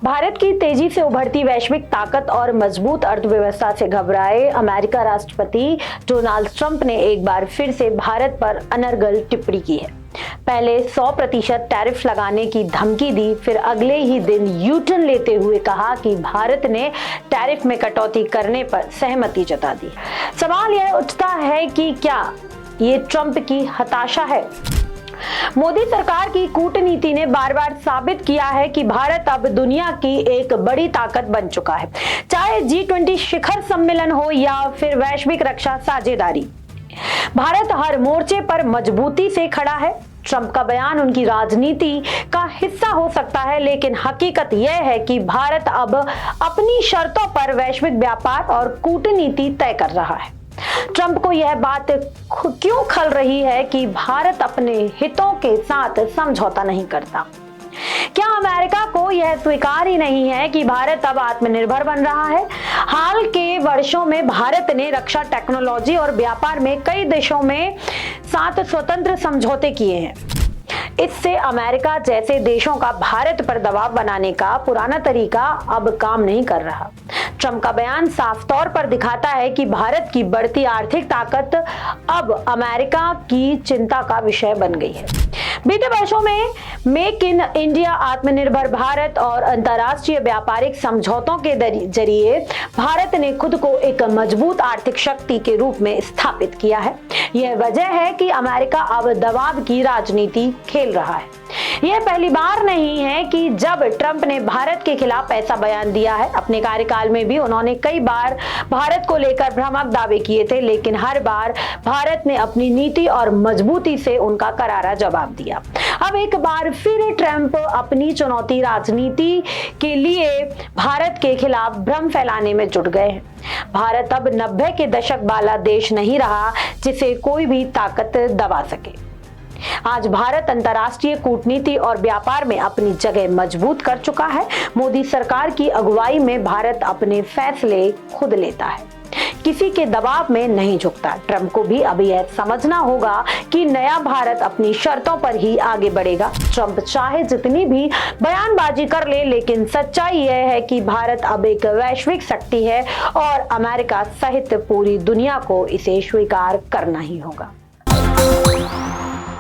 भारत की तेजी से उभरती वैश्विक ताकत और मजबूत अर्थव्यवस्था से घबराए अमेरिका राष्ट्रपति डोनाल्ड ट्रंप ने एक बार फिर से भारत पर अनर्गल टिप्पणी की है। पहले 100% टैरिफ लगाने की धमकी दी, फिर अगले ही दिन यू टर्न लेते हुए कहा कि भारत ने टैरिफ में कटौती करने पर सहमति जता दी। सवाल यह उठता है कि क्या ये ट्रंप की हताशा है? मोदी सरकार की कूटनीति ने बार बार साबित किया है कि भारत अब दुनिया की एक बड़ी ताकत बन चुका है, चाहे G20 शिखर सम्मेलन हो या फिर वैश्विक रक्षा साझेदारी। भारत हर मोर्चे पर मजबूती से खड़ा है। ट्रंप का बयान उनकी राजनीति का हिस्सा हो सकता है, लेकिन हकीकत यह है कि भारत अब अपनी शर्तों पर वैश्विक व्यापार और कूटनीति तय कर रहा है। ट्रंप को यह बात क्यों खल रही है कि भारत अपने हितों के साथ समझौता नहीं करता? क्या अमेरिका को यह स्वीकार ही नहीं है कि भारत अब आत्मनिर्भर बन रहा है? हाल के वर्षों में भारत ने रक्षा टेक्नोलॉजी और व्यापार में कई देशों में साथ स्वतंत्र समझौते किए हैं। इससे अमेरिका जैसे देशों का भारत पर दबाव बनाने का पुराना तरीका अब काम नहीं कर रहा। ट्रंप का बयान साफ तौर पर दिखाता है कि भारत की बढ़ती आर्थिक ताकत अब अमेरिका की चिंता का विषय बन गई है। बीते वर्षों में मेक इन इंडिया, आत्मनिर्भर भारत और अंतर्राष्ट्रीय व्यापारिक समझौतों के जरिए भारत ने खुद को एक मजबूत आर्थिक शक्ति के रूप में स्थापित किया है। यह वजह है कि अमेरिका अब दबाव की राजनीति खेल रहा है। यह पहली बार नहीं है कि जब ट्रंप ने भारत के खिलाफ ऐसा बयान दिया है। अपने कार्यकाल में भी उन्होंने कई बार भारत को लेकर भ्रामक दावे किए थे, लेकिन हर बार भारत ने अपनी नीति और मजबूती से उनका करारा जवाब दिया। अब एक बार फिर ट्रंप अपनी चुनौती राजनीति के लिए भारत के खिलाफ भ्रम फैलाने में जुट गए हैं। भारत अब 90 के दशक वाला देश नहीं रहा जिसे कोई भी ताकत दबा सके। आज भारत अंतर्राष्ट्रीय कूटनीति और व्यापार में अपनी जगह मजबूत कर चुका है। मोदी सरकार की अगुवाई में भारत अपने फैसले खुद लेता है, किसी के दबाव में नहीं झुकता। ट्रंप को भी अभी यह समझना होगा कि नया भारत अपनी शर्तों पर ही आगे बढ़ेगा। ट्रंप चाहे जितनी भी बयानबाजी कर ले, लेकिन सच्चाई यह है कि भारत अब एक वैश्विक शक्ति है और अमेरिका सहित पूरी दुनिया को इसे स्वीकार करना ही होगा।